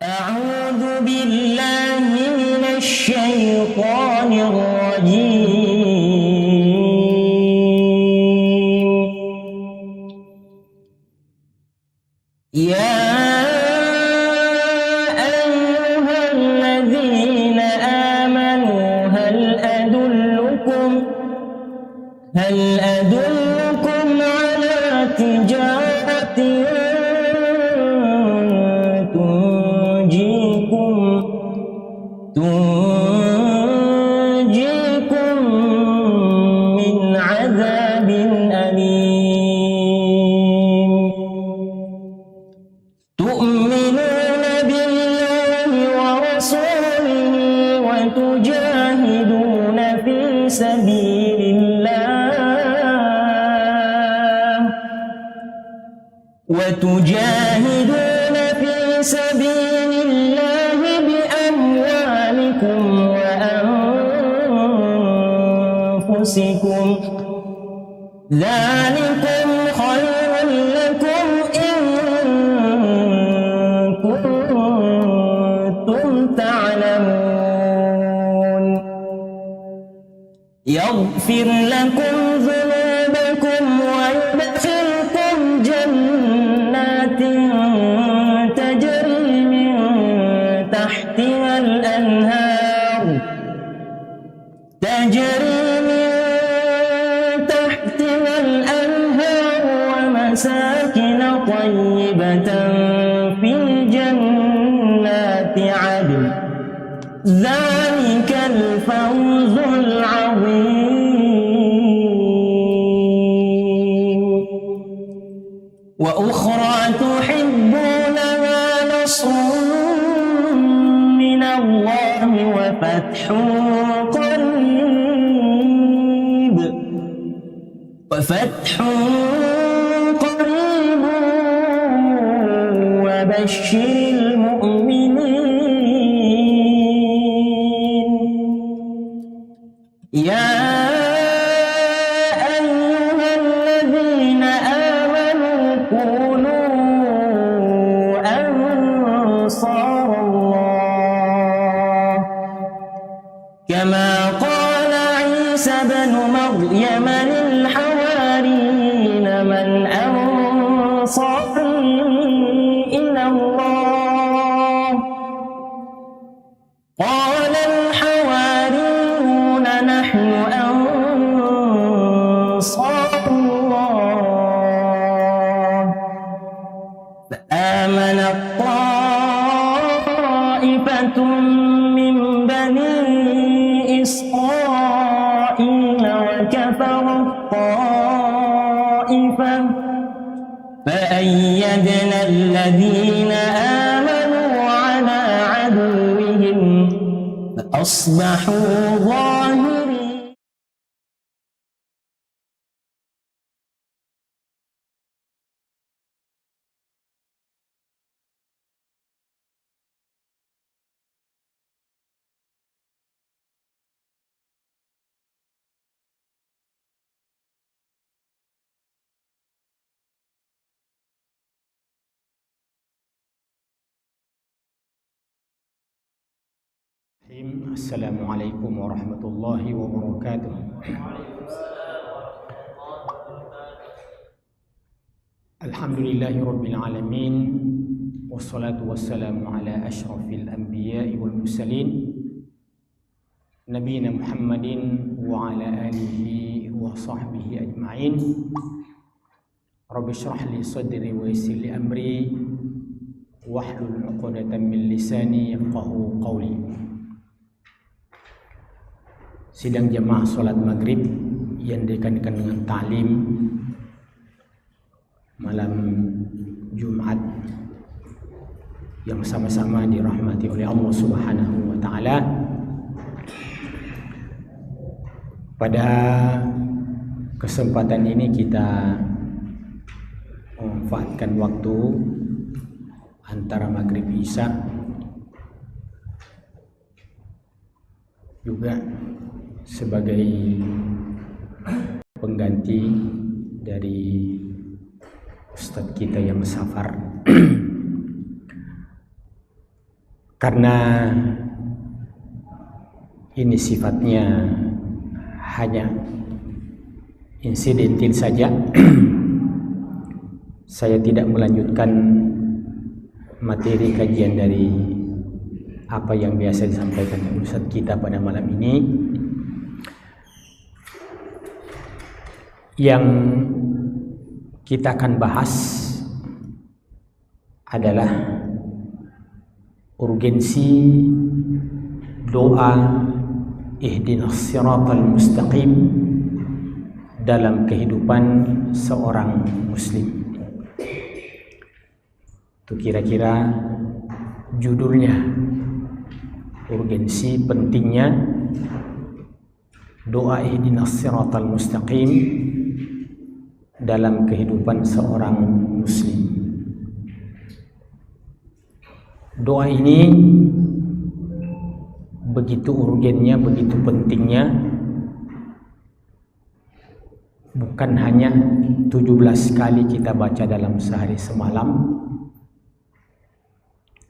أعوذ بالله من الشيطان الرجيم. يا أيها الذين آمنوا هل أدلكم على تجارة تنجيكم من عذاب أليم. تؤمنون بالله ورسوله وتجاهدون في سبيل الله بأموالكم وأنفسكم، ذلكم خير لكم إن كنتم تعلمون. يغفر لكم ذنوبكم ويدخلكم جنات تجري من تحتها الأنهار ومساكن طيبة في جنات عدن، ذلك الفوز العظيم. وأخرى تحبونها نصر من الله وفتح قريب وبشر المؤمنين. يا أيها الذين آمنوا كونوا أنصار الله كما قال عيسى بن مريم للحواريين من أنصاري إلى الله؟ قال الحواريون نحن أنصار الله. فآمنت طائفة من بني إسرائيل وكفرت طائفة فأيدنا الذين آمنوا على عدوهم فأصبحوا ظاهرين. Assalamualaikum warahmatullahi wabarakatuh. Alhamdulillahi rabbil alamin, wassalatu wassalamu ala asyrafil anbiya'i wal mursalin nabiyina Muhammadin wa ala alihi wa sahbihi ajma'in. Rabbi shrah li sadri wa yassir li amri wahlul 'uqdatam min lisani yafqahu qawli. Sidang jamaah sholat maghrib yang dikaitkan dengan ta'lim malam Jumat yang sama-sama dirahmati oleh Allah Subhanahu wa ta'ala. Pada kesempatan ini kita memanfaatkan waktu antara maghrib isya juga sebagai pengganti dari Ustadz kita yang safar Karena ini sifatnya hanya insidentil saja, saya tidak melanjutkan materi kajian dari apa yang biasa disampaikan oleh Ustaz kita pada malam ini. Yang kita akan bahas adalah urgensi doa ihdinas siratal mustaqim dalam kehidupan seorang muslim. Itu kira-kira judulnya, urgensi pentingnya doa ihdinas siratal mustaqim dalam kehidupan seorang muslim. Doa ini begitu urgennya, begitu pentingnya, bukan hanya 17 kali kita baca dalam sehari semalam,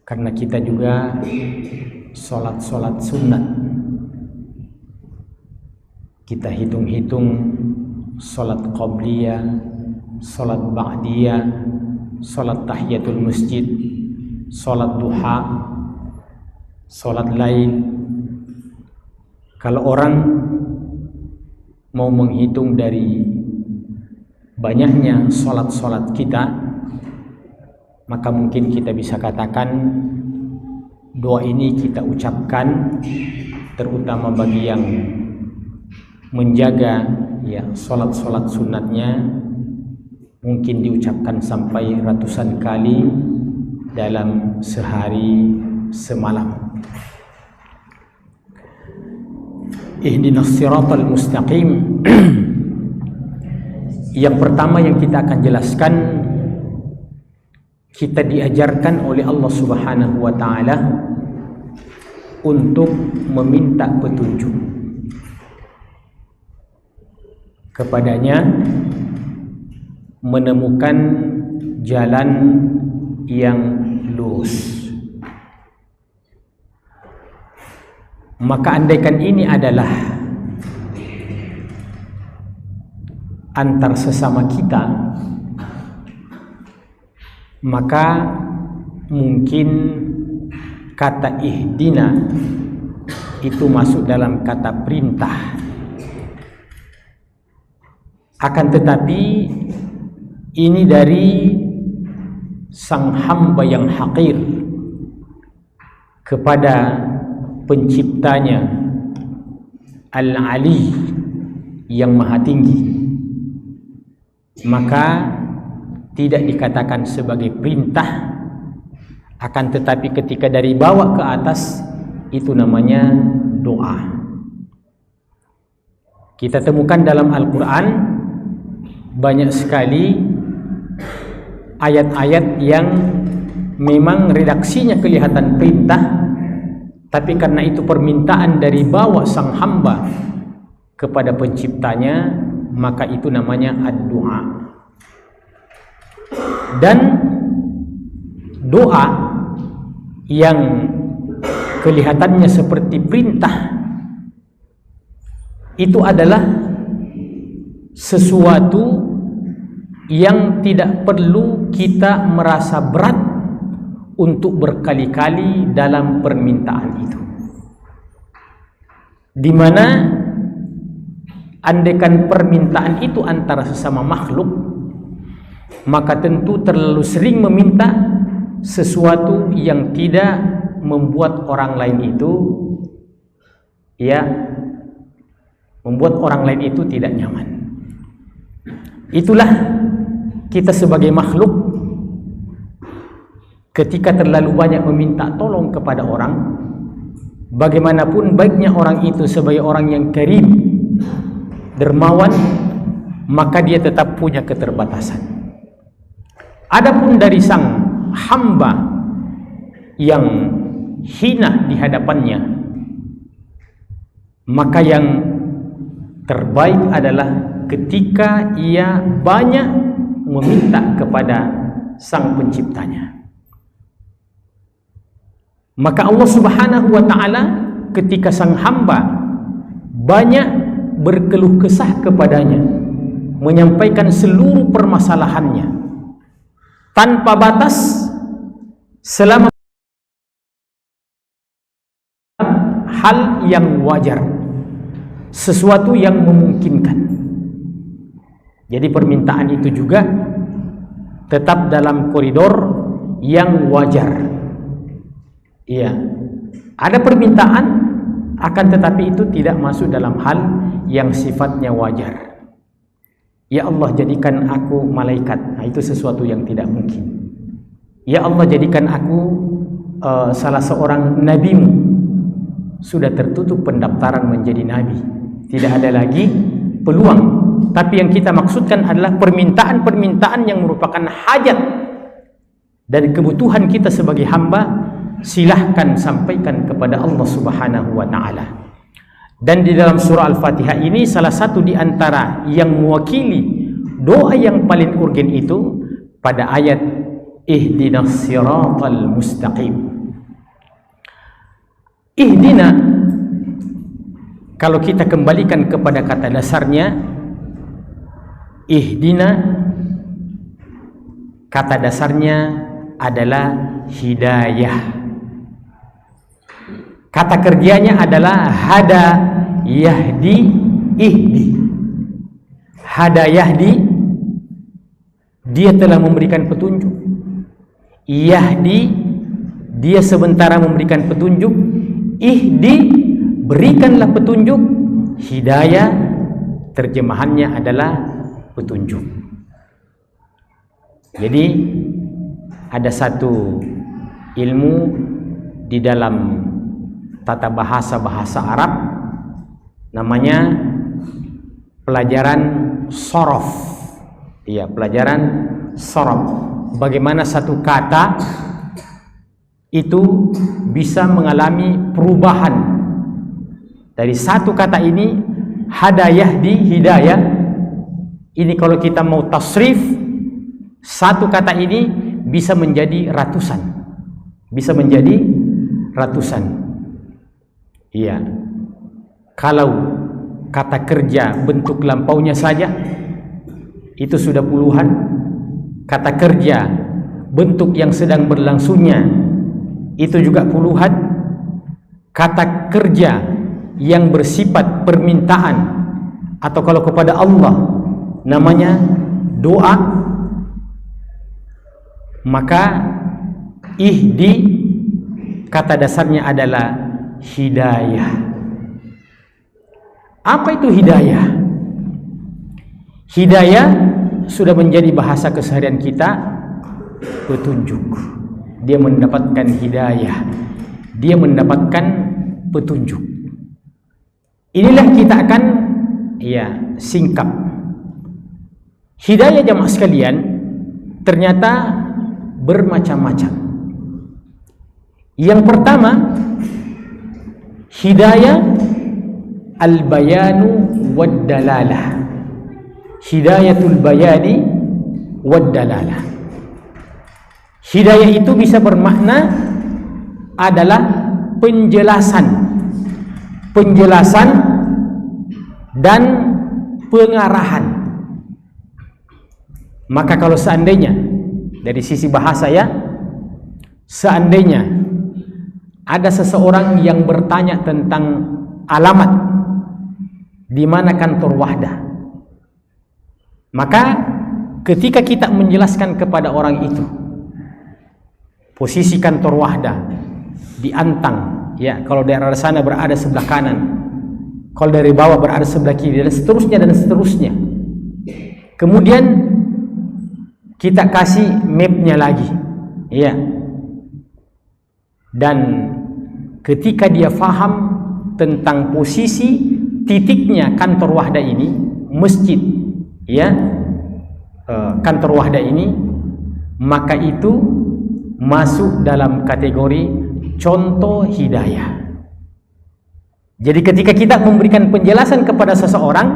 karena kita juga sholat sunat. Kita hitung-hitung sholat qabliyah, sholat ba'diyah, sholat tahiyatul masjid, sholat duha, sholat lain. Kalau orang mau menghitung dari banyaknya sholat-sholat kita, maka mungkin kita bisa katakan doa ini kita ucapkan terutama bagi yang menjaga sholat-sholat sunatnya, mungkin diucapkan sampai ratusan kali dalam sehari semalam. Ihdinas siratal mustaqim. Yang pertama yang kita akan jelaskan, kita diajarkan oleh Allah Subhanahu wa taala untuk meminta petunjuk kepadanya, menemukan jalan yang lurus. Maka andaikan ini adalah antar sesama kita, maka mungkin kata ihdina itu masuk dalam kata perintah. Akan tetapi ini dari sang hamba yang hakir kepada penciptanya Al-Ali yang maha tinggi, maka tidak dikatakan sebagai perintah. Akan tetapi ketika dari bawah ke atas, itu namanya doa. Kita temukan dalam Al-Quran banyak sekali ayat-ayat yang memang redaksinya kelihatan perintah, tapi karena itu permintaan dari bawah sang hamba kepada penciptanya, maka itu namanya ad-doa. Dan doa yang kelihatannya seperti perintah itu adalah sesuatu yang tidak perlu kita merasa berat untuk berkali-kali dalam permintaan itu, di mana andaikan permintaan itu antara sesama makhluk, maka tentu terlalu sering meminta sesuatu yang tidak membuat orang lain itu membuat orang lain itu tidak nyaman. Itulah kita sebagai makhluk, ketika terlalu banyak meminta tolong kepada orang, bagaimanapun baiknya orang itu sebagai orang yang karim, dermawan, maka dia tetap punya keterbatasan. Adapun dari sang hamba yang hina di hadapannya, maka yang terbaik adalah ketika ia banyak meminta kepada sang penciptanya. Maka Allah Subhanahu wa ta'ala ketika sang hamba banyak berkeluh kesah kepadanya, menyampaikan seluruh permasalahannya tanpa batas, selama hal yang wajar, sesuatu yang memungkinkan. Jadi permintaan itu juga tetap dalam koridor yang wajar. Iya, ada permintaan, akan tetapi itu tidak masuk dalam hal yang sifatnya wajar. Ya Allah, jadikan aku malaikat. Nah, itu sesuatu yang tidak mungkin. Ya Allah, jadikan aku salah seorang nabimu. Sudah tertutup pendaftaran menjadi nabi, tidak ada lagi peluang. Tapi yang kita maksudkan adalah permintaan-permintaan yang merupakan hajat dan kebutuhan kita sebagai hamba. Silahkan sampaikan kepada Allah Subhanahu wa ta'ala. Dan di dalam surah Al-Fatihah ini salah satu di antara yang mewakili doa yang paling urgen itu pada ayat ihdinas siratal mustaqim. Ihdina, kalau kita kembalikan kepada kata dasarnya, ihdina kata dasarnya adalah hidayah. Kata kerjanya adalah hada yahdi ihdi. Hada yahdi, dia telah memberikan petunjuk. Yahdi, dia sementara memberikan petunjuk. Ihdi, berikanlah petunjuk. Hidayah, terjemahannya adalah petunjuk. Jadi ada satu ilmu di dalam tata bahasa Arab, namanya pelajaran sorof. Iya, pelajaran sorof. Bagaimana satu kata itu bisa mengalami perubahan dari satu kata ini, hadayah di hidayah. Ini kalau kita mau tasrif, satu kata ini bisa menjadi ratusan, bisa menjadi ratusan. Iya, kalau kata kerja bentuk lampaunya saja itu sudah puluhan. Kata kerja bentuk yang sedang berlangsungnya itu juga puluhan. Kata kerja yang bersifat permintaan, atau kalau kepada Allah namanya doa, maka ihdi kata dasarnya adalah hidayah. Apa itu hidayah? Hidayah sudah menjadi bahasa keseharian kita, petunjuk. Dia mendapatkan hidayah, dia mendapatkan petunjuk. Inilah kita akan singkap. Hidayah jamaah sekalian ternyata bermacam-macam. Yang pertama, hidayah al-bayanu wad-dalalah. Hidayatul bayani wad-dalalah. Hidayah itu bisa bermakna adalah penjelasan dan pengarahan. Maka kalau seandainya dari sisi bahasa seandainya ada seseorang yang bertanya tentang alamat di mana kantor Wahdah, maka ketika kita menjelaskan kepada orang itu posisi kantor Wahdah di Antang, kalau daerah sana berada sebelah kanan, kalau dari bawah berada sebelah kiri, dan seterusnya. Kemudian kita kasih mapnya lagi, dan ketika dia faham tentang posisi titiknya kantor Wahdah ini, masjid, kantor Wahdah ini, maka itu masuk dalam kategori contoh hidayah. Jadi ketika kita memberikan penjelasan kepada seseorang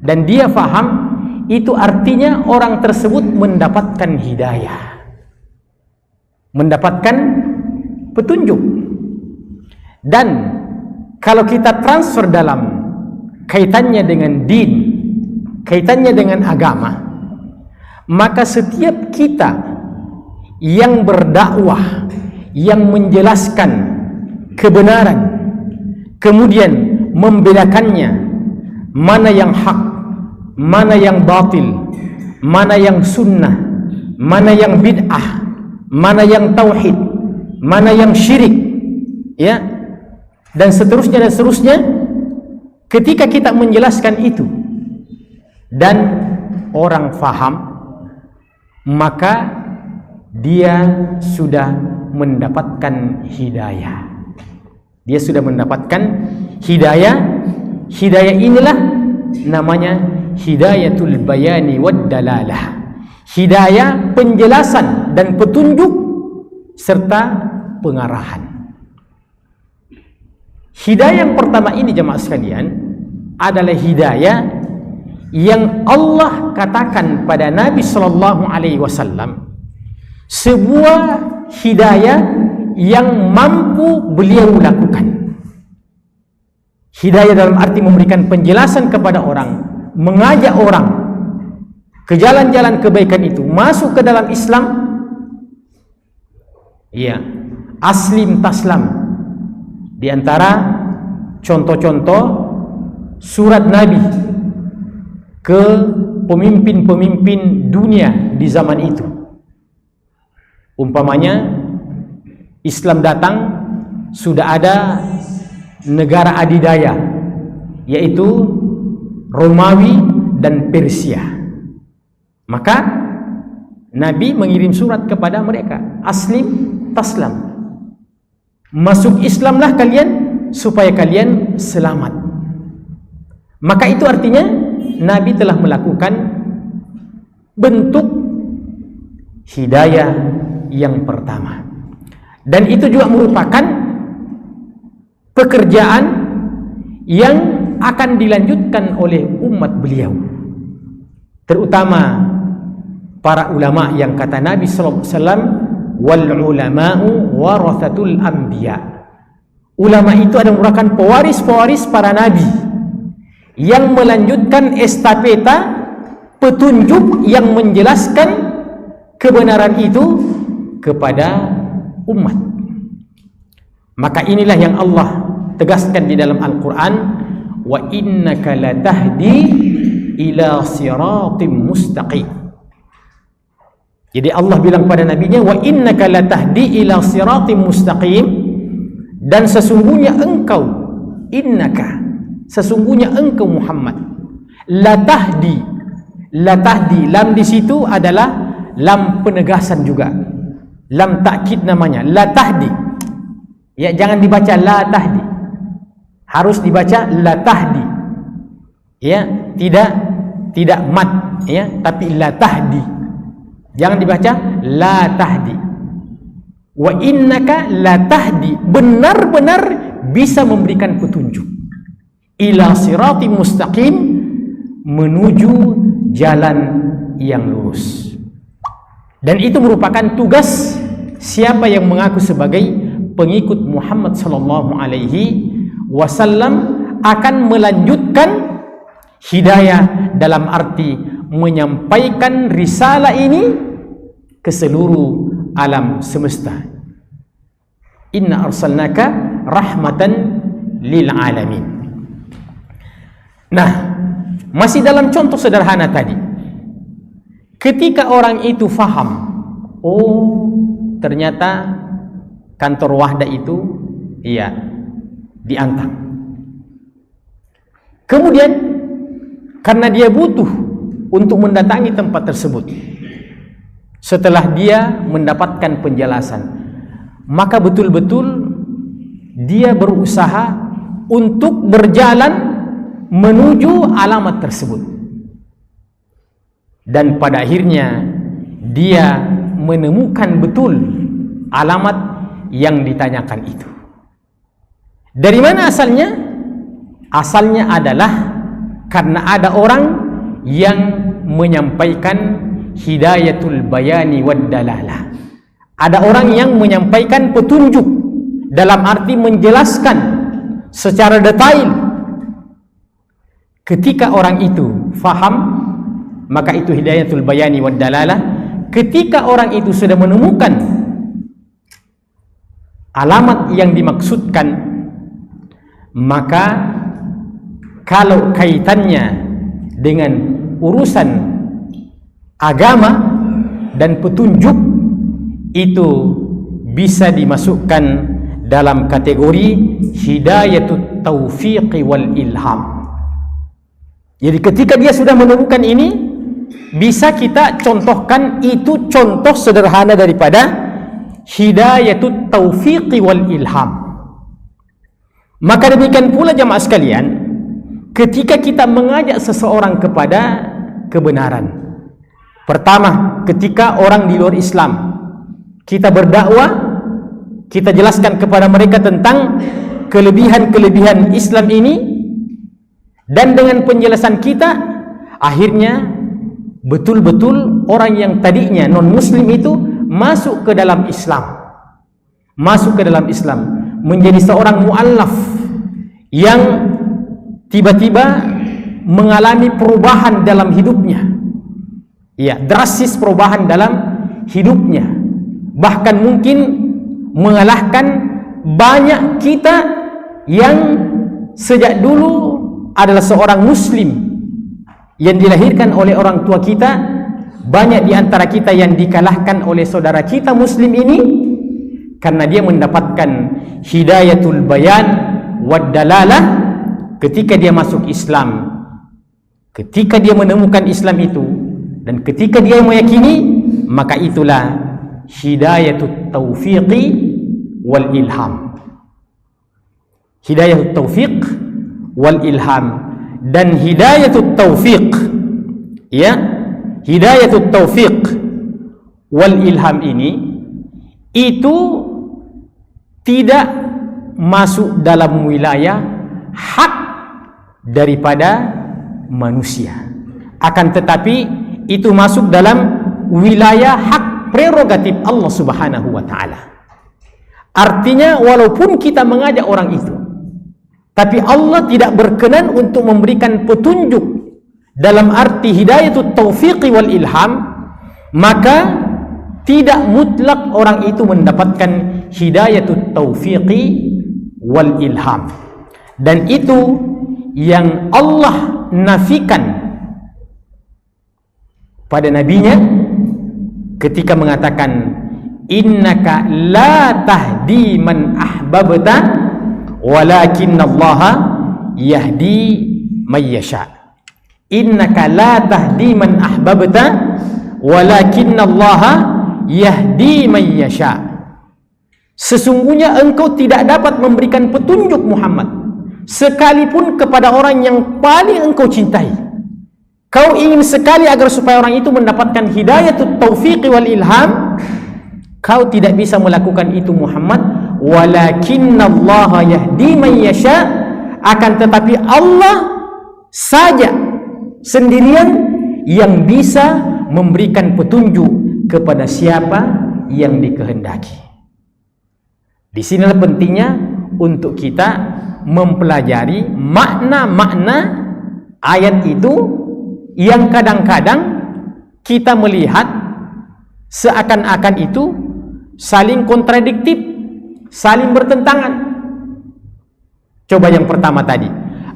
dan dia faham, itu artinya orang tersebut mendapatkan hidayah, mendapatkan petunjuk. Dan kalau kita transfer dalam kaitannya dengan din, kaitannya dengan agama, maka setiap kita yang berdakwah, yang menjelaskan kebenaran, kemudian membedakannya, mana yang hak, mana yang batil, mana yang sunnah, mana yang bid'ah, mana yang tauhid, mana yang syirik, ya, dan seterusnya dan seterusnya. Ketika kita menjelaskan itu dan orang faham, maka dia sudah mendapatkan hidayah. Dia sudah mendapatkan hidayah. Hidayah inilah namanya hidayatul bayani wad dalalah. Hidayah penjelasan dan petunjuk serta pengarahan. Hidayah yang pertama ini jemaah sekalian adalah hidayah yang Allah katakan pada Nabi sallallahu alaihi wasallam, sebuah hidayah yang mampu beliau lakukan. Hidayah dalam arti memberikan penjelasan kepada orang, mengajak orang ke jalan-jalan kebaikan itu, masuk ke dalam Islam. Iya, aslim taslam. Di antara contoh-contoh surat Nabi ke pemimpin-pemimpin dunia di zaman itu, umpamanya Islam datang, sudah ada negara adidaya, yaitu Romawi dan Persia. Maka Nabi mengirim surat kepada mereka, aslim taslam, masuk Islamlah kalian supaya kalian selamat. Maka itu artinya Nabi telah melakukan bentuk hidayah yang pertama. Dan itu juga merupakan pekerjaan yang akan dilanjutkan oleh umat beliau, terutama para ulama yang kata Nabi sallallahu alaihi wasallam, wal ulama'u warathatul anbiya. Ulama itu adalah merupakan pewaris-pewaris para nabi yang melanjutkan estafeta petunjuk yang menjelaskan kebenaran itu kepada umat. Maka inilah yang Allah tegaskan di dalam Al-Quran, wa innaka latahdi ila siratim mustaqim. Jadi Allah bilang pada nabinya, wa innaka latahdi ila siratim mustaqim, dan sesungguhnya engkau, innaka, sesungguhnya engkau Muhammad, latahdi. Latahdi, lam di situ adalah lam penegasan juga, lam takkid namanya, latahdi. Ya, jangan dibaca la tahdi, harus dibaca la tahdi. Ya, tidak mat, ya, tapi la tahdi. Jangan dibaca la tahdi. Wa innaka la tahdi, benar-benar bisa memberikan petunjuk ila sirati mustaqim, menuju jalan yang lurus. Dan itu merupakan tugas siapa yang mengaku sebagai pengikut Muhammad sallallahu alaihi wasallam, akan melanjutkan hidayah dalam arti menyampaikan risalah ini ke seluruh alam semesta. Inna arsalnaka rahmatan lil alamin. Nah, masih dalam contoh sederhana tadi, ketika orang itu faham, oh ternyata kantor Wahda itu iya diantang. Kemudian karena dia butuh untuk mendatangi tempat tersebut, setelah dia mendapatkan penjelasan, maka betul-betul dia berusaha untuk berjalan menuju alamat tersebut. Dan pada akhirnya dia menemukan betul alamat yang ditanyakan itu. Dari mana asalnya? Asalnya adalah karena ada orang yang menyampaikan hidayatul bayani wad dalalah. Ada orang yang menyampaikan petunjuk dalam arti menjelaskan secara detail. Ketika orang itu faham, maka itu hidayatul bayani wad dalalah. Ketika orang itu sudah menemukan alamat yang dimaksudkan, maka kalau kaitannya dengan urusan agama dan petunjuk, itu bisa dimasukkan dalam kategori hidayatut taufiqi wal ilham. Jadi ketika dia sudah menemukan ini, bisa kita contohkan itu contoh sederhana daripada hidayatut taufiqi wal ilham. Maka demikian pula jamaah sekalian, ketika kita mengajak seseorang kepada kebenaran. Pertama, ketika orang di luar Islam, kita berdakwah, kita jelaskan kepada mereka tentang kelebihan-kelebihan Islam ini, dan dengan penjelasan kita, akhirnya betul-betul orang yang tadinya non-muslim itu masuk ke dalam Islam, menjadi seorang mu'allaf yang tiba-tiba mengalami perubahan dalam hidupnya. Ya, drastis perubahan dalam hidupnya, bahkan mungkin mengalahkan banyak kita yang sejak dulu adalah seorang muslim yang dilahirkan oleh orang tua kita. Banyak di antara kita yang dikalahkan oleh saudara kita muslim ini karena dia mendapatkan hidayatul bayan wad dalalah ketika dia masuk Islam, ketika dia menemukan Islam itu, dan ketika dia meyakini, maka itulah hidayatut taufiqi wal ilham. Hidayatut taufiq wal ilham. Dan hidayatut taufiq, ya, hidayatut taufiq wal ilham ini itu tidak masuk dalam wilayah hak daripada manusia, akan tetapi itu masuk dalam wilayah hak prerogatif Allah Subhanahu wa taala. Artinya walaupun kita mengajak orang itu, tapi Allah tidak berkenan untuk memberikan petunjuk dalam arti hidayatut taufiqi wal ilham, maka tidak mutlak orang itu mendapatkan hidayatut taufiqi wal ilham. Dan itu yang Allah nafikan pada nabinya ketika mengatakan innaka la tahdi man ahbabta walakinnallaha yahdi may yasha. Innaka la tahdi man ahbabta walakinnallaha yahdi may yasha. Sesungguhnya engkau tidak dapat memberikan petunjuk Muhammad sekalipun kepada orang yang paling engkau cintai. Kau ingin sekali agar supaya orang itu mendapatkan hidayatut taufiqi wal ilham, kau tidak bisa melakukan itu Muhammad. Walakinnallaha yahdi man yasha, akan tetapi Allah saja sendirian yang bisa memberikan petunjuk kepada siapa yang dikehendaki. Di sinilah pentingnya untuk kita mempelajari makna-makna ayat itu yang kadang-kadang kita melihat seakan-akan itu saling kontradiktif, saling bertentangan. Coba yang pertama tadi,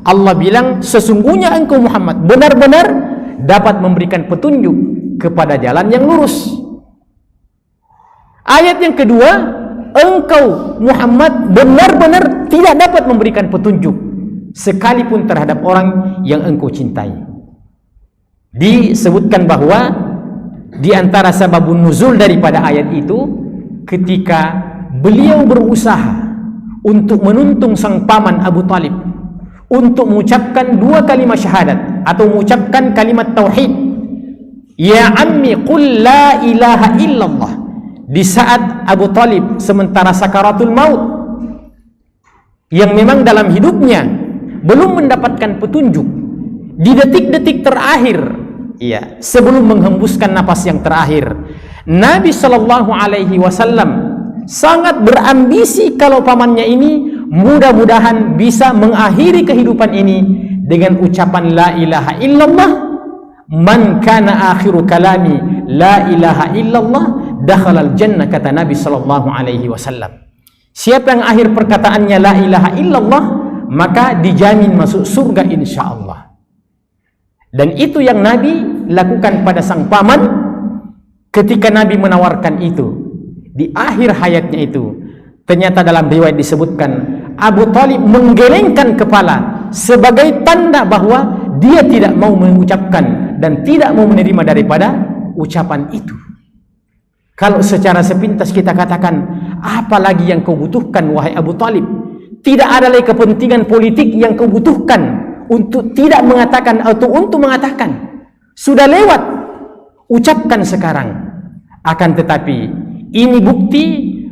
Allah bilang sesungguhnya engkau Muhammad benar-benar dapat memberikan petunjuk kepada jalan yang lurus. Ayat yang kedua, engkau Muhammad benar-benar tidak dapat memberikan petunjuk sekalipun terhadap orang yang engkau cintai. Disebutkan bahwa di antara sababun nuzul daripada ayat itu, ketika beliau berusaha untuk menuntung sang paman Abu Talib untuk mengucapkan dua kalimat syahadat atau mengucapkan kalimat tauhid, ya ammi qul la ilaha illallah, di saat Abu Talib sementara sakaratul maut, yang memang dalam hidupnya belum mendapatkan petunjuk, di detik-detik terakhir, ya, sebelum menghembuskan napas yang terakhir, Nabi Shallallahu Alaihi Wasallam sangat berambisi kalau pamannya ini mudah-mudahan bisa mengakhiri kehidupan ini dengan ucapan la ilaha illallah. Man kana akhiru kalami la ilaha illallah dakhalal jannah, kata Nabi sallallahu alaihi wasallam. Siapa yang akhir perkataannya la ilaha illallah, maka dijamin masuk surga insyaallah. Dan itu yang Nabi lakukan pada sang paman ketika Nabi menawarkan itu di akhir hayatnya itu. Ternyata dalam riwayat disebutkan Abu Talib menggelengkan kepala sebagai tanda bahwa dia tidak mau mengucapkan dan tidak mau menerima daripada ucapan itu. Kalau secara sepintas kita katakan, apa lagi yang kau butuhkan wahai Abu Talib? Tidak ada lagi kepentingan politik yang kau butuhkan untuk tidak mengatakan atau untuk mengatakan. Sudah lewat, ucapkan sekarang. Akan tetapi ini bukti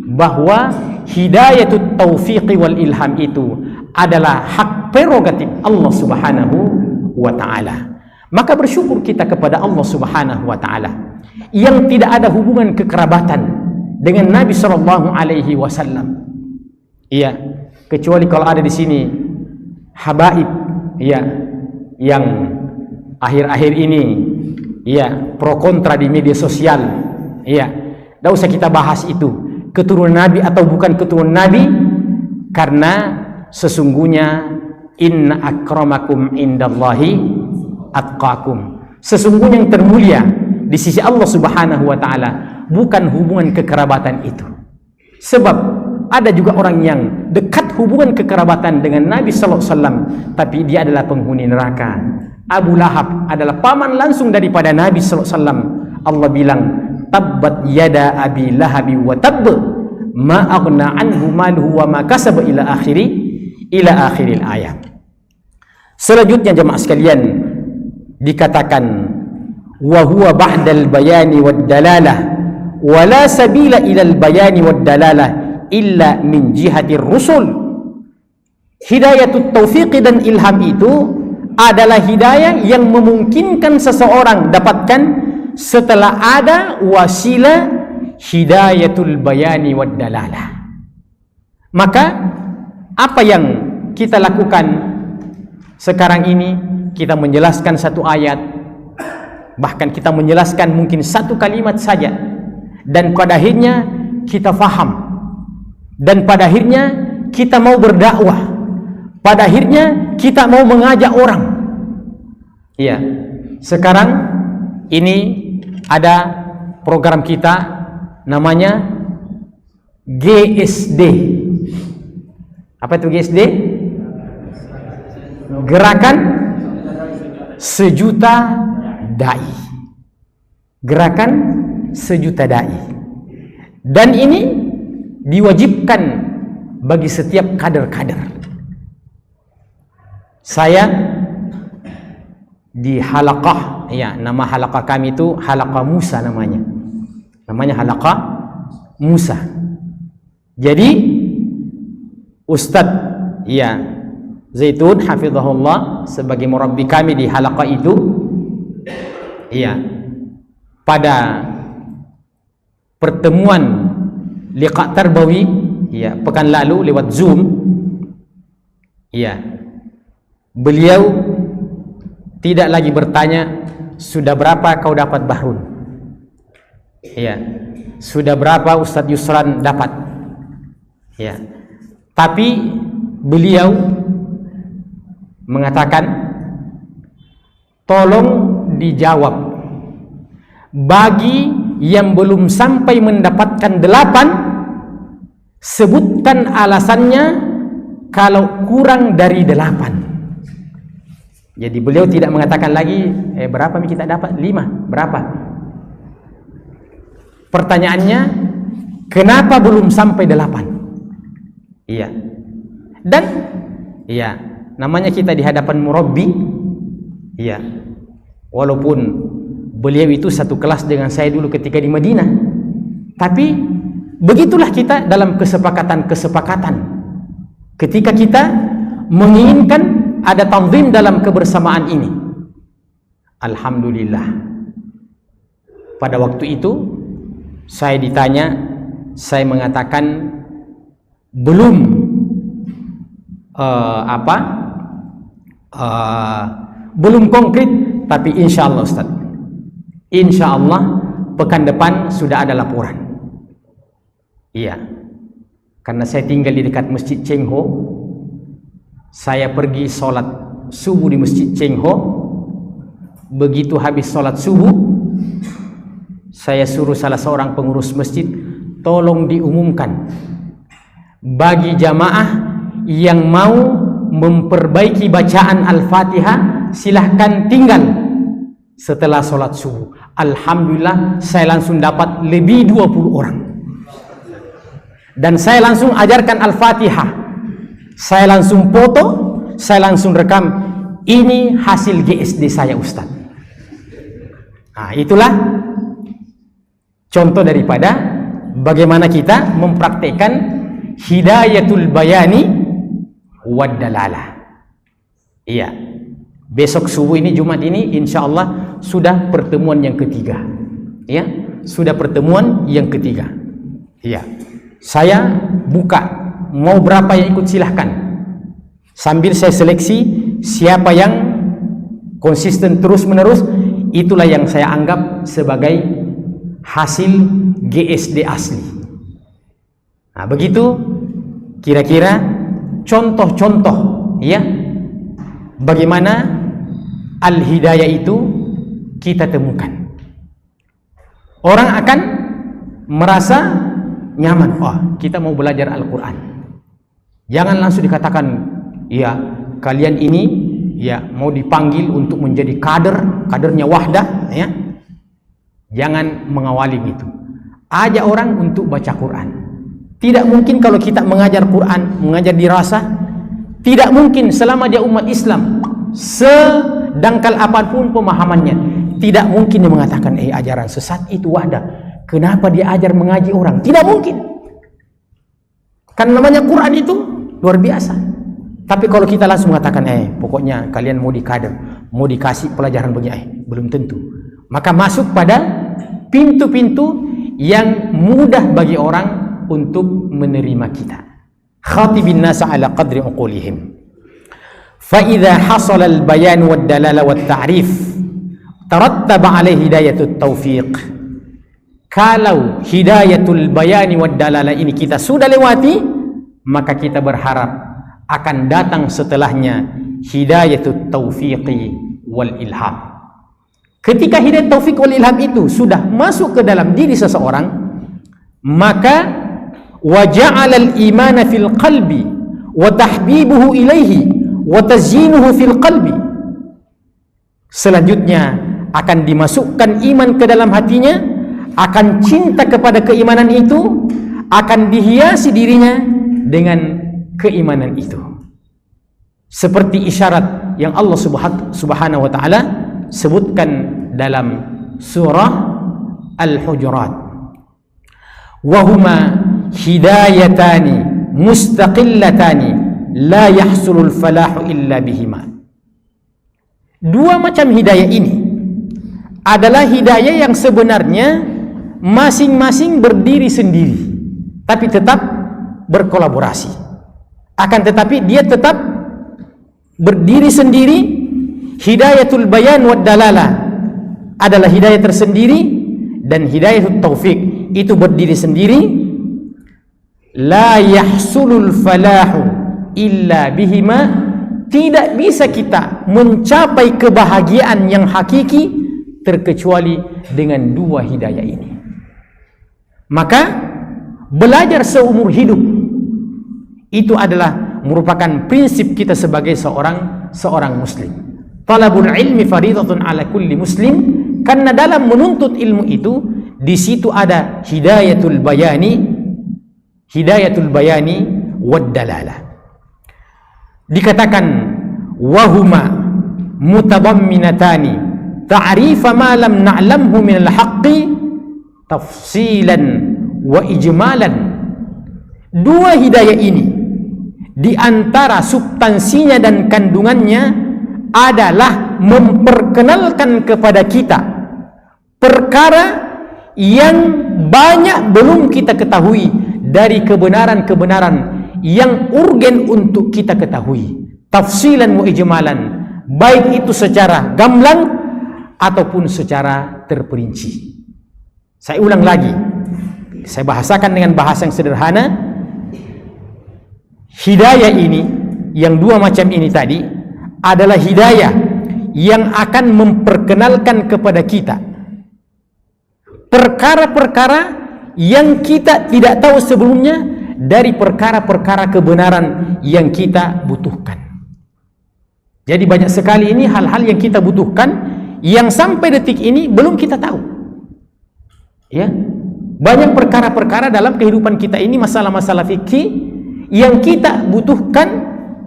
bahwa hidayatut taufiqi wal ilham itu adalah hak prerogatif Allah Subhanahu wa ta'ala. Maka bersyukur kita kepada Allah Subhanahu wa ta'ala yang tidak ada hubungan kekerabatan dengan Nabi sallallahu alaihi wasallam. Iya, kecuali kalau ada di sini habaib, iya, yang akhir-akhir ini iya pro kontra di media sosial. Iya, tidak usah kita bahas itu keturunan Nabi atau bukan keturunan Nabi, karena sesungguhnya inna akramakum indallahi atqakum. Sesungguhnya yang termulia di sisi Allah Subhanahu wa ta'ala bukan hubungan kekerabatan itu. Sebab ada juga orang yang dekat hubungan kekerabatan dengan Nabi sallallahu alaihi wasallam tapi dia adalah penghuni neraka. Abu Lahab adalah paman langsung daripada Nabi sallallahu alaihi wasallam. Allah bilang, tabbat yada abi lahabi wa tabb ma aghna anhu maluhu wa ma kasaba ila akhiril ayat. Selanjutnya jemaah sekalian dikatakan wa huwa ba'dal bayani wad dalalah wa la sabila ilal bayani wad dalalah illa min jihatir rusul. Hidayatut taufiq dan ilham itu adalah hidayah yang memungkinkan seseorang dapatkan setelah ada wasilah hidayatul bayani wad dalalah. Maka apa yang kita lakukan sekarang ini, kita menjelaskan satu ayat, bahkan kita menjelaskan mungkin satu kalimat saja, dan pada akhirnya kita faham, dan pada akhirnya kita mau berdakwah, pada akhirnya kita mau mengajak orang. Iya, sekarang ini ada program kita namanya GSD. Apa itu GSD? Gerakan Sejuta Dai. Gerakan Sejuta Dai. Dan ini diwajibkan bagi setiap kader-kader. Saya di halaqah, ya, nama halaqah kami itu halaqah Musa namanya. Namanya halaqah Musa. Jadi Ustadz, ya, Zaitun hafizahullah sebagai murabbi kami di halaqah itu, iya, pada pertemuan liqa tarbawi, ya, pekan lalu lewat Zoom, iya, beliau tidak lagi bertanya sudah berapa kau dapat bahrun, iya, sudah berapa Ustadz Yusran dapat, ya, tapi beliau mengatakan tolong dijawab bagi yang belum sampai mendapatkan 8, sebutkan alasannya kalau kurang dari 8. Jadi beliau tidak mengatakan lagi berapa kita dapat, 5, berapa. Pertanyaannya, kenapa belum sampai 8? Iya. Dan iya, namanya kita di hadapan murabbi, iya, walaupun beliau itu satu kelas dengan saya dulu ketika di Madinah, tapi begitulah kita dalam kesepakatan-kesepakatan ketika kita menginginkan ada tanzim dalam kebersamaan ini. Alhamdulillah, pada waktu itu saya ditanya saya mengatakan belum belum konkret, tapi insya Allah Ustaz, insya Allah pekan depan sudah ada laporan. Iya, karena saya tinggal di dekat Masjid Cheng Ho, saya pergi sholat subuh di Masjid Cheng Ho. Begitu habis sholat subuh, saya suruh salah seorang pengurus masjid, tolong diumumkan bagi jamaah yang mau memperbaiki bacaan Al-Fatihah, silahkan tinggal setelah sholat subuh. Alhamdulillah, saya langsung dapat lebih 20 orang. Dan saya langsung ajarkan Al-Fatihah. Saya langsung foto, saya langsung rekam. Ini hasil GSD saya Ustaz. Nah, itulah contoh daripada bagaimana kita mempraktekkan hidayatul bayani wad dalalah. Iya. Besok subuh ini, Jumat ini, insya Allah sudah pertemuan yang ketiga. Ya, sudah pertemuan yang ketiga. Iya. Saya buka, mau berapa yang ikut silahkan. Sambil saya seleksi siapa yang konsisten terus menerus, itulah yang saya anggap sebagai hasil GSD asli. Nah, begitu kira-kira contoh-contoh ya bagaimana al-hidayah itu kita temukan. Orang akan merasa nyaman, wah kita mau belajar Al-Quran. Jangan langsung dikatakan, ya kalian ini ya mau dipanggil untuk menjadi kadernya Wahdah, ya. Jangan mengawali gitu. Ajak orang untuk baca Quran. Tidak mungkin kalau kita mengajar Quran, mengajar dirasah, tidak mungkin selama dia umat Islam, sedangkal apapun pemahamannya, tidak mungkin dia mengatakan ajaran sesat itu Wahdah. Kenapa dia ajar mengaji orang? Tidak mungkin. Kan namanya Quran itu luar biasa. Tapi kalau kita langsung mengatakan pokoknya kalian mau dikader, mau dikasih pelajaran begini, belum tentu. Maka masuk pada pintu-pintu yang mudah bagi orang untuk menerima kita. Khatibin nasa ala qadri uqulihim. Fa idza hasala al-bayan wad dalala wat ta'rif tarattaba alaihi hidayatut taufiq. Kalau hidayatul bayani wad dalala ini kita sudah lewati, maka kita berharap akan datang setelahnya hidayatut taufiqi wal ilham. Ketika hidayat taufik wal ilham itu sudah masuk ke dalam diri seseorang, maka waja'alal imana fil qalbi wa tahbibuhu ilaihi wa tazyinuhu fil qalbi. Selanjutnya akan dimasukkan iman ke dalam hatinya, akan cinta kepada keimanan itu, akan dihiasi dirinya dengan keimanan itu. Seperti isyarat yang Allah Subhanahu wa taala sebutkan dalam surah Al-Hujurat. Wa huma hidayatani mustaqillatani la yahsulul falahu illa bihima. Dua macam hidayah ini adalah hidayah yang sebenarnya masing-masing berdiri sendiri, tapi tetap berkolaborasi. Akan tetapi dia tetap berdiri sendiri. Hidayatul bayan wad dalalah adalah hidayah tersendiri, dan hidayatul taufik itu berdiri sendiri. La yahsulul falahu illa bihima. Tidak bisa kita mencapai kebahagiaan yang hakiki terkecuali dengan dua hidayah ini. Maka belajar seumur hidup itu adalah merupakan prinsip kita sebagai seorang muslim. Talabul ilmi faridatun ala kulli muslim, karena dalam menuntut ilmu itu di situ ada hidayatul bayani wad dalalah. Dikatakan wahuma mutadamminatani ta'rifa ma lam na'lamhu min al-haqqi tafsilan wa ijmalan. Dua hidayah ini di antara substansinya dan kandungannya adalah memperkenalkan kepada kita perkara yang banyak belum kita ketahui dari kebenaran-kebenaran yang urgen untuk kita ketahui, tafsilan wa ijmalan, baik itu secara gamblang ataupun secara terperinci. Saya ulang lagi, saya bahasakan dengan bahasa yang sederhana. Hidayah ini, yang dua macam ini tadi, adalah hidayah yang akan memperkenalkan kepada kita perkara-perkara yang kita tidak tahu sebelumnya dari perkara-perkara kebenaran yang kita butuhkan. Jadi banyak sekali ini hal-hal yang kita butuhkan yang sampai detik ini belum kita tahu. Ya, banyak perkara-perkara dalam kehidupan kita ini, masalah-masalah fikih yang kita butuhkan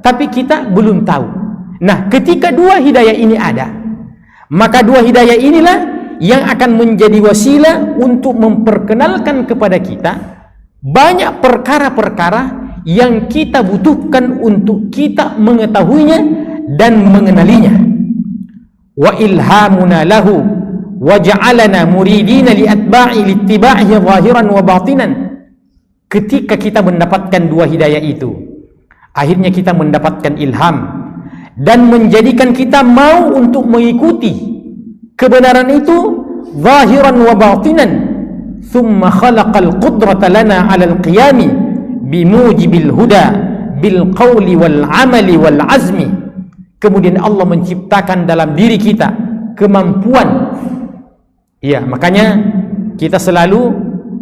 tapi kita belum tahu. Nah, ketika dua hidayah ini ada, maka dua hidayah inilah yang akan menjadi wasilah untuk memperkenalkan kepada kita banyak perkara-perkara yang kita butuhkan untuk kita mengetahuinya dan mengenalinya. Wa ilhamuna lahu wa ja'alana muridina li atba'i littiba'ihi zahiran wa batinan. Ketika kita mendapatkan dua hidayah itu, akhirnya kita mendapatkan ilham dan menjadikan kita mau untuk mengikuti kebenaran itu zahiran wa batinan. Thumma khalaqal qudrata lana 'alal qiyami bimujibil huda bil qawli wal 'amali wal 'azmi. Kemudian Allah menciptakan dalam diri kita kemampuan. Ya, makanya kita selalu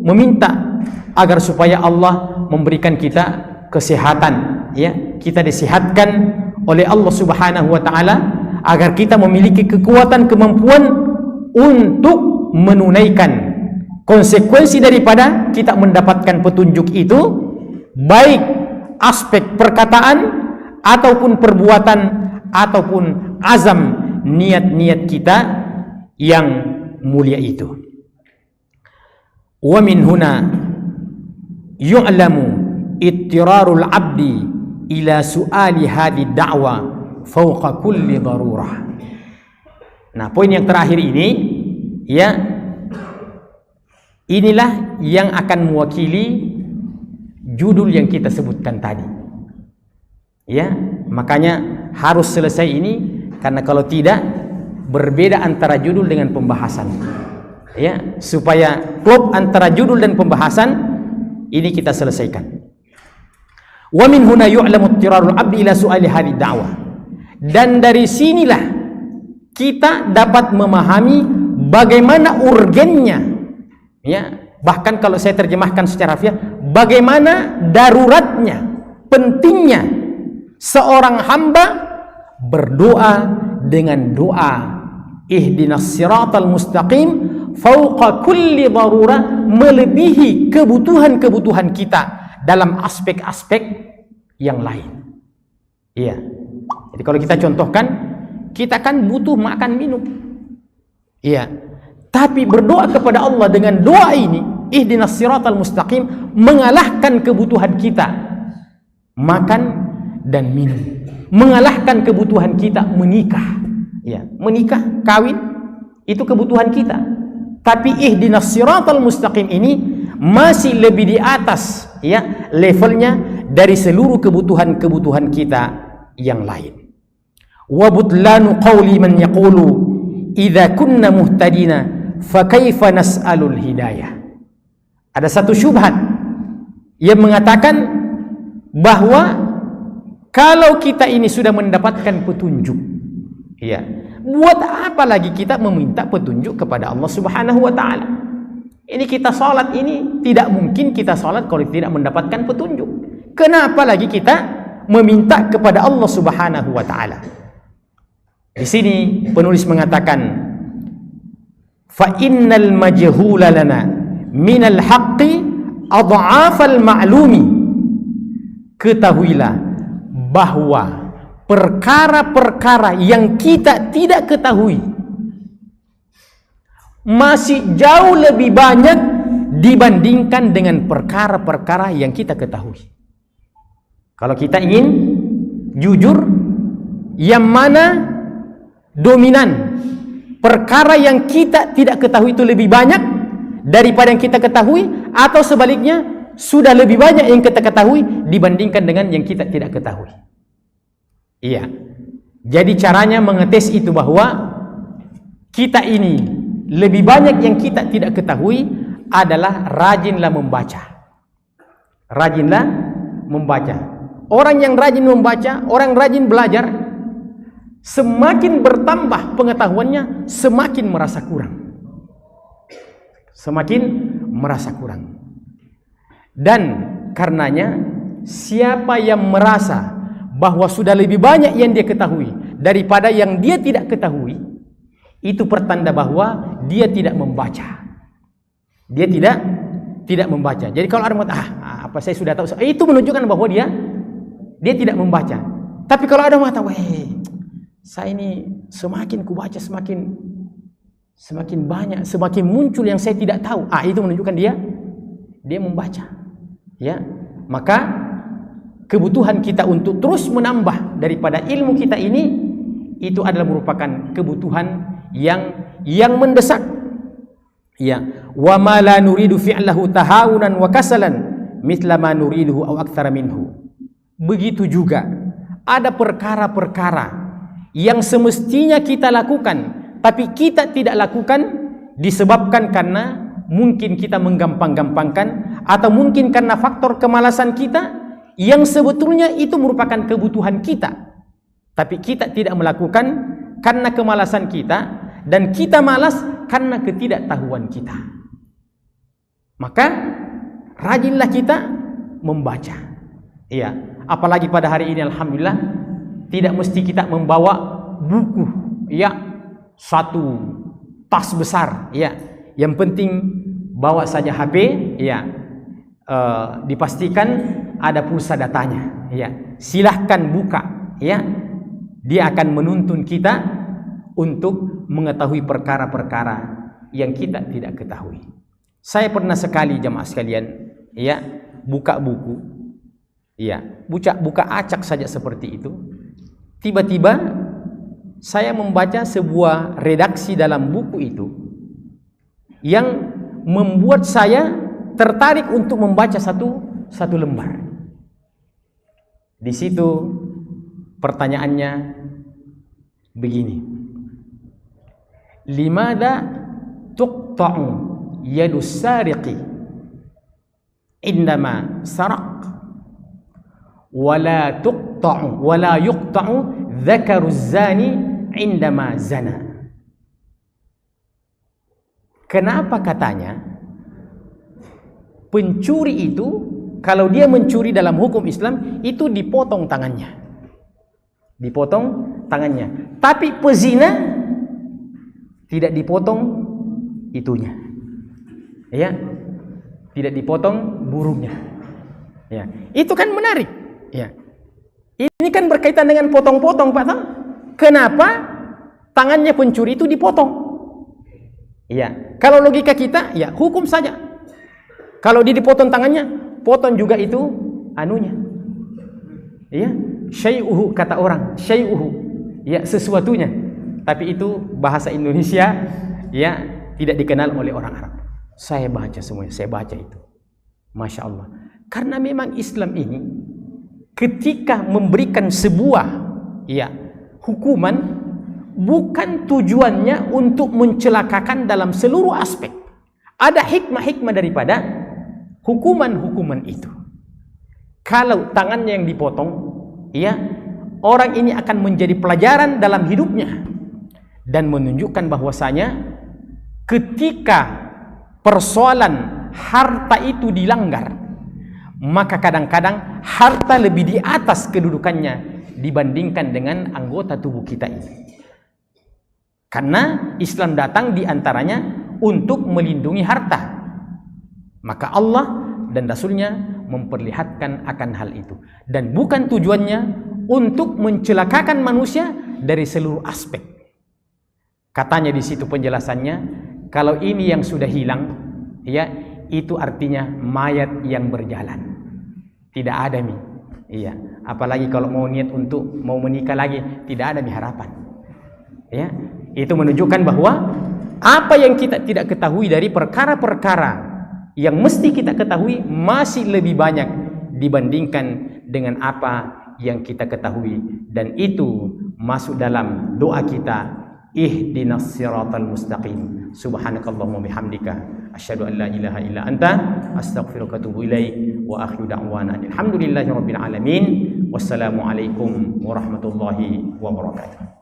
meminta agar supaya Allah memberikan kita kesehatan, ya. Kita disehatkan oleh Allah Subhanahu wa taala agar kita memiliki kekuatan, kemampuan untuk menunaikan konsekuensi daripada kita mendapatkan petunjuk itu, baik aspek perkataan ataupun perbuatan ataupun azam niat-niat kita yang mulia itu. Wa min huna yu'lamu ittirarul abdi ila su'ali hadhi da'wa fawqa kulli darurah. Nah, poin yang terakhir ini, ya, inilah yang akan mewakili judul yang kita sebutkan tadi. Ya, makanya harus selesai ini, karena kalau tidak berbeda antara judul dengan pembahasan. Ya, supaya klop antara judul dan pembahasan ini kita selesaikan. Wa min huna yu'lamu ittirarul 'abdi ila su'ali hadhihi da'wah. Dan dari sinilah kita dapat memahami bagaimana urgennya, ya, bahkan kalau saya terjemahkan secara harfiah, bagaimana daruratnya, pentingnya seorang hamba berdoa dengan doa ihdinas siratal mustaqim fauqa kulli darurah, melebihi kebutuhan-kebutuhan kita dalam aspek-aspek yang lain. Iya. Jadi kalau kita contohkan, kita kan butuh makan minum. Iya. Tapi berdoa kepada Allah dengan doa ini, ihdinas siratal mustaqim, mengalahkan kebutuhan kita makan dan minum, mengalahkan kebutuhan kita menikah. Ya, menikah, kawin, itu kebutuhan kita. Tapi ihdinas siratal mustaqim ini masih lebih di atas, ya, levelnya dari seluruh kebutuhan-kebutuhan kita yang lain. Wa butlanu qawli man yaqulu idza kunna muhtadina fa kaifa nas'alul hidayah. Ada satu syubhat yang mengatakan bahwa kalau kita ini sudah mendapatkan petunjuk, ya, buat apa lagi kita meminta petunjuk kepada Allah Subhanahu wa taala? Ini kita salat ini tidak mungkin kita salat kalau tidak mendapatkan petunjuk. Kenapa lagi kita meminta kepada Allah Subhanahu wa taala? Di sini penulis mengatakan, fa innal majhula lana minal haqqi adha'afal ma'lumi. Ketahuilah bahwa perkara-perkara yang kita tidak ketahui masih jauh lebih banyak dibandingkan dengan perkara-perkara yang kita ketahui. Kalau kita ingin jujur, yang mana dominan perkara yang kita tidak ketahui itu lebih banyak daripada yang kita ketahui, atau sebaliknya sudah lebih banyak yang kita ketahui dibandingkan dengan yang kita tidak ketahui. Iya. Jadi caranya mengetes itu bahwa kita ini lebih banyak yang kita tidak ketahui adalah rajinlah membaca. Rajinlah membaca. Orang yang rajin membaca, orang rajin belajar, semakin bertambah pengetahuannya, semakin merasa kurang. Semakin merasa kurang. Dan karenanya siapa yang merasa bahwa sudah lebih banyak yang dia ketahui daripada yang dia tidak ketahui, itu pertanda bahwa dia tidak membaca. Dia tidak membaca. Jadi kalau ada yang mengatakan, apa saya sudah tahu, itu menunjukkan bahwa dia tidak membaca. Tapi kalau ada yang mengatakan, saya ini semakin kubaca semakin banyak, semakin muncul yang saya tidak tahu. Itu menunjukkan dia membaca. Ya, maka kebutuhan kita untuk terus menambah daripada ilmu kita ini, itu adalah merupakan kebutuhan yang mendesak. Ya, wa ma la nuridu fi'lahu tahawunan wa kasalan mithla ma nuriduhu aw aktsara minhu. Begitu juga ada perkara-perkara yang semestinya kita lakukan tapi kita tidak lakukan disebabkan karena mungkin kita menggampang-gampangkan, atau mungkin karena faktor kemalasan kita yang sebetulnya itu merupakan kebutuhan kita, tapi kita tidak melakukan karena kemalasan kita, dan kita malas karena ketidaktahuan kita. Maka rajinlah kita membaca. Iya, apalagi pada hari ini alhamdulillah tidak mesti kita membawa buku, ya, satu tas besar, ya. Yang penting bawa saja HP, ya. Dipastikan ada pulsa datanya, ya. Silahkan buka, ya. Dia akan menuntun kita untuk mengetahui perkara-perkara yang kita tidak ketahui. Saya pernah sekali jemaah sekalian, ya, buka buku, ya, buka acak saja seperti itu. Tiba-tiba saya membaca sebuah redaksi dalam buku itu yang membuat saya tertarik untuk membaca satu lembar. Di situ pertanyaannya begini: limada tuqta'u yadus sariqi indama saraq wala tuqta'u wala yuqta'u dzakaruz zani indama zana? Kenapa katanya pencuri itu kalau dia mencuri dalam hukum Islam itu dipotong tangannya, tapi pezina tidak dipotong itunya, ya, tidak dipotong burungnya, ya. Itu kan menarik, ya. Ini kan berkaitan dengan potong-potong, Pak. Kenapa tangannya pencuri itu dipotong? Ya, kalau logika kita, ya hukum saja. Kalau dia dipotong tangannya, potong juga itu anunya. Ya, syai'uhu kata orang, syai'uhu, ya, sesuatunya. Tapi itu bahasa Indonesia, ya, tidak dikenal oleh orang Arab. Saya baca semuanya, saya baca itu. Masya Allah. Karena memang Islam ini ketika memberikan sebuah, ya, hukuman, bukan tujuannya untuk mencelakakan dalam seluruh aspek. Ada hikmah-hikmah daripada hukuman-hukuman itu. Kalau tangannya yang dipotong, ya, orang ini akan menjadi pelajaran dalam hidupnya dan menunjukkan bahwasanya ketika persoalan harta itu dilanggar, maka kadang-kadang harta lebih di atas kedudukannya dibandingkan dengan anggota tubuh kita ini. Karena Islam datang diantaranya untuk melindungi harta. Maka Allah dan Rasulnya memperlihatkan akan hal itu. Dan bukan tujuannya untuk mencelakakan manusia dari seluruh aspek. Katanya di situ penjelasannya, kalau ini yang sudah hilang, ya, itu artinya mayat yang berjalan. Tidak ada mi. Iya, apalagi kalau mau niat untuk mau menikah lagi, tidak ada mi harapan. Ya, itu menunjukkan bahwa apa yang kita tidak ketahui dari perkara-perkara yang mesti kita ketahui masih lebih banyak dibandingkan dengan apa yang kita ketahui, dan itu masuk dalam doa kita, ihdinas siratal mustaqim. Subhanakallahumma bihamdika asyhadu an la ilaha illa anta astaghfiruka wa atubu ilaik, wa akhiru da'wana alhamdulillahi rabbil alamin. Wassalamu alaikum warahmatullahi wabarakatuh.